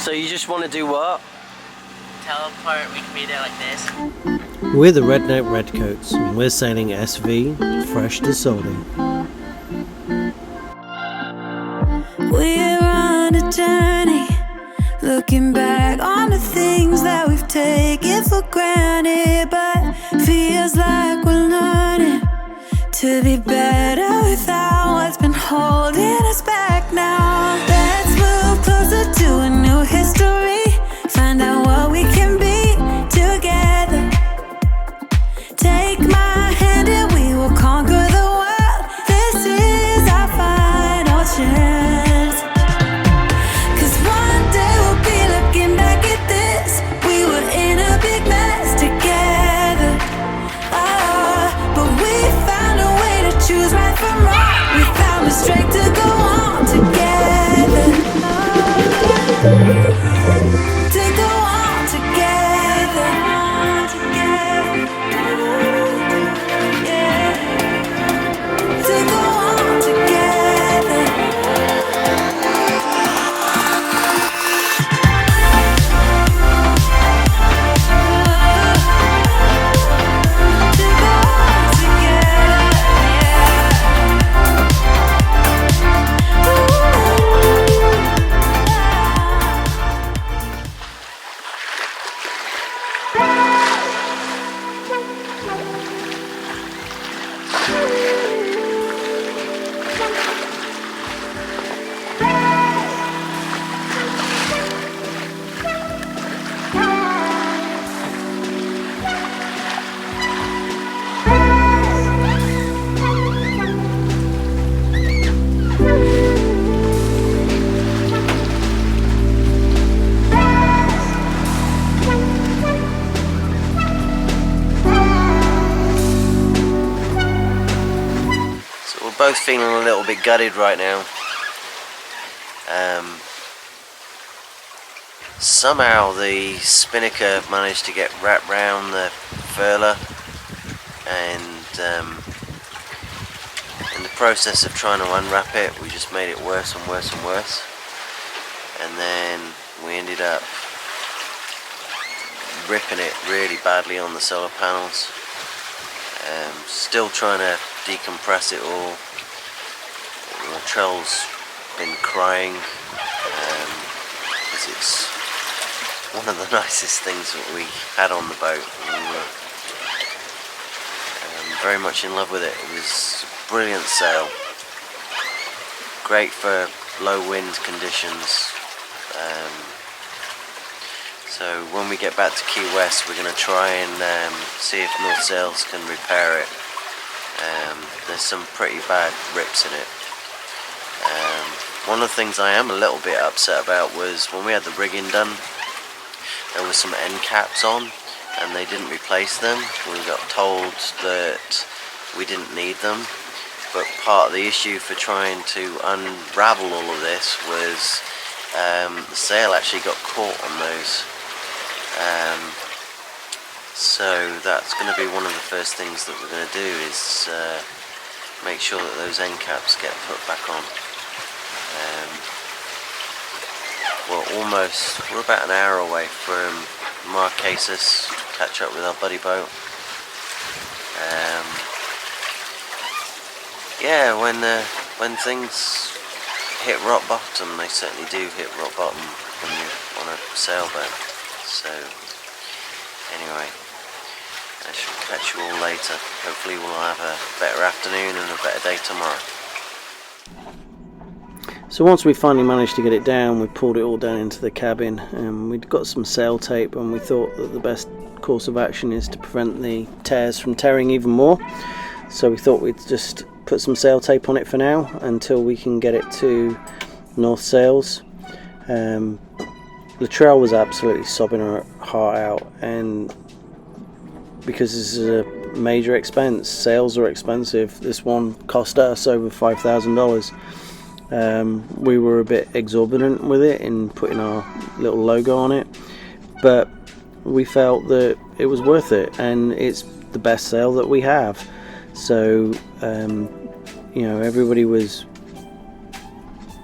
So you just want to do what? Teleport, we can be there like this. We're the Redneck Redcoats, and we're sailing SV, fresh to Soldy. We're on a journey, looking back on the things that we've taken for granted, but feels like we're learning to be better without what's been holding us back now. Let's move closer to a new history, find out what we can be together. Take my hand and we will conquer the world. This is our final chance. 'Cause one day we'll be looking back at this. We were in a big mess together. But we found a way to choose right from wrong. We found the strength to go on together. To go on together. Yeah. To go on together. To go on together. So we're both feeling a little bit gutted right now. Somehow the spinnaker managed to get wrapped round the furler, and in the process of trying to unwrap it, we just made it worse and worse and worse, and then we ended up ripping it really badly on the solar panels. Still trying to decompress it all. Latrell's been crying because it's one of the nicest things that we had on the boat. We were very much in love with it. It was a brilliant sail, great for low wind conditions. So when we get back to Key West, we're going to try and see if North Sails can repair it. There's some pretty bad rips in it. One of the things I am a little bit upset about was when we had the rigging done, there was some end caps on and they didn't replace them. We got told that we didn't need them, but part of the issue for trying to unravel all of this was the sail actually got caught on those. So that's going to be one of the first things that we're going to do is make sure that those end caps get put back on. We're about an hour away from Marquesas to catch up with our buddy boat. Yeah, when things hit rock bottom, they certainly do hit rock bottom when you're on a sailboat. So anyway, I shall catch you all later. Hopefully we'll have a better afternoon and a better day tomorrow. So once we finally managed to get it down, we pulled it all down into the cabin, and we'd got some sail tape, and we thought that the best course of action is to prevent the tears from tearing even more. So we thought we'd just put some sail tape on it for now until we can get it to North Sails. Latrell was absolutely sobbing her heart out, and because this is a major expense, sails are expensive. This one cost us over $5,000. We were a bit exorbitant with it in putting our little logo on it, but we felt that it was worth it, and it's the best sail that we have. So everybody was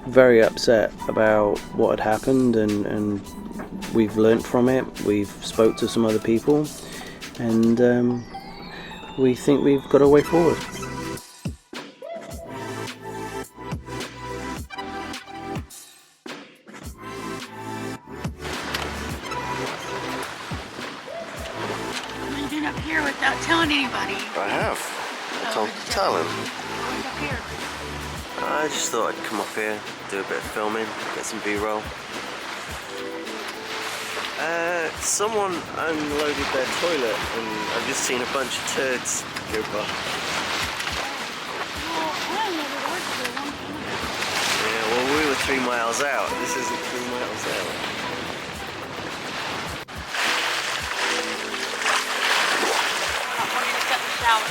very upset about what had happened, and we've learnt from it. We've spoke to some other people, and we think we've got a way forward. You've been up here without telling anybody. I have. I told tell him. Up here. I just thought I'd come up here, do a bit of filming, get some B-roll. Someone unloaded their toilet and I've just seen a bunch of turds go by. Well, I never worked for a long time. Yeah, well, we were 3 miles out. This isn't 3 miles out. I'm gonna set the shower.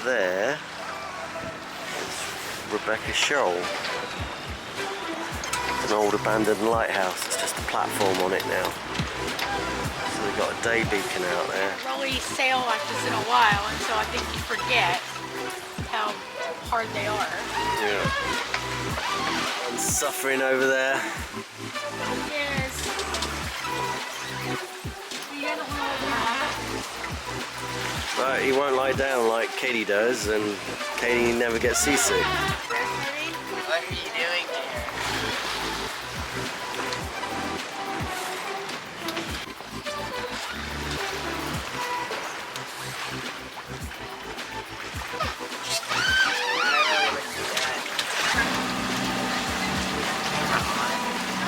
There is Rebecca Shoal. An old abandoned lighthouse. It's just a platform on it now. So they've got a day beacon out there. Really sail like this in a while, and so I think you forget how hard they are. Yeah. And suffering over there. Yes. You don't know. But he won't lie down like Katie does, and Katie never gets seasick. What are you doing here?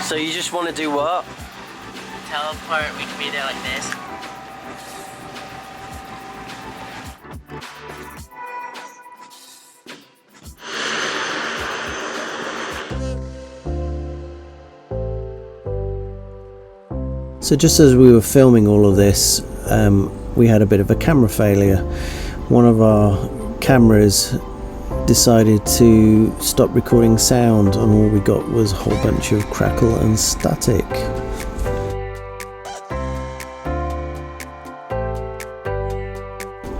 So you just want to do what? Teleport, we can be there like this. So just as we were filming all of this, we had a bit of a camera failure. One of our cameras decided to stop recording sound, and all we got was a whole bunch of crackle and static.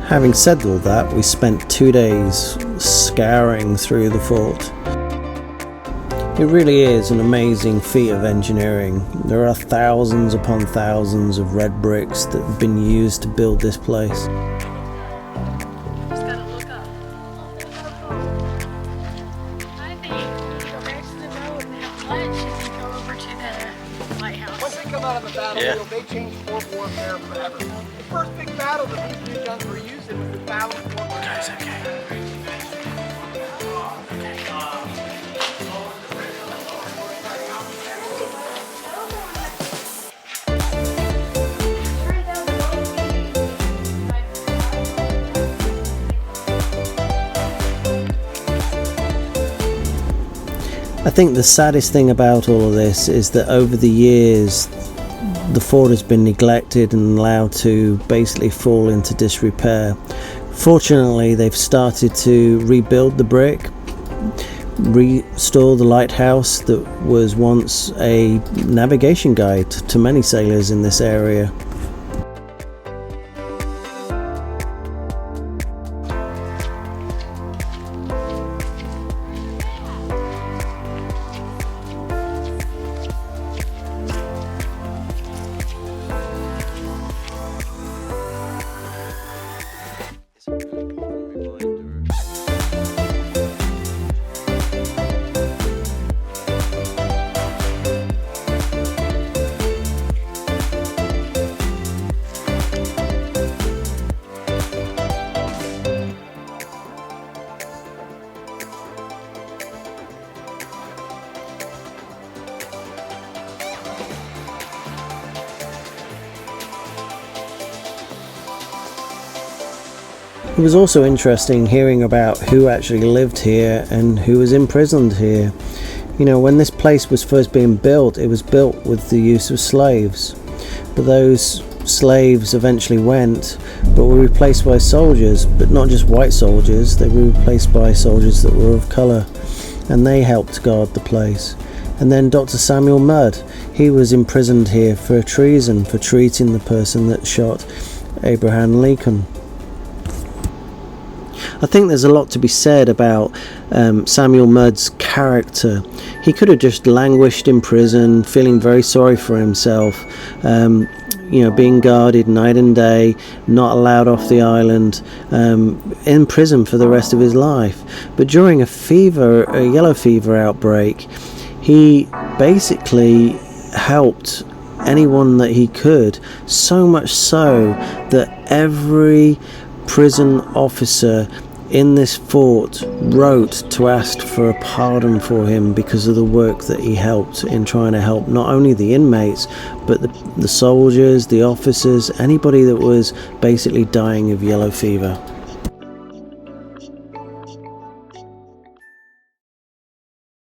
Having said all that, we spent 2 days scouring through the fort. It really is an amazing feat of engineering. There are thousands upon thousands of red bricks that have been used to build this place. Just gotta look up. I think you go back to the road and have lunch and then go over to the lighthouse. Once they come out of the battlefield, they changed Fort Warfare forever. The first big battle that these new guns were used in was the Battle of Fort Warfare. Guys, okay. I think the saddest thing about all of this is that over the years the fort has been neglected and allowed to basically fall into disrepair. Fortunately, they've started to rebuild the brick, restore the lighthouse that was once a navigation guide to many sailors in this area. It was also interesting hearing about who actually lived here and who was imprisoned here. You know, when this place was first being built, it was built with the use of slaves. But those slaves eventually went, but were replaced by soldiers, but not just white soldiers, they were replaced by soldiers that were of colour, and they helped guard the place. And then Dr. Samuel Mudd, he was imprisoned here for treason, for treating the person that shot Abraham Lincoln. I think there's a lot to be said about Samuel Mudd's character. He could have just languished in prison, feeling very sorry for himself, being guarded night and day, not allowed off the island, in prison for the rest of his life. But during a yellow fever outbreak, he basically helped anyone that he could, so much so that every prison officer in this fort wrote to ask for a pardon for him because of the work that he helped in trying to help not only the inmates but the soldiers, the officers, anybody that was basically dying of yellow fever.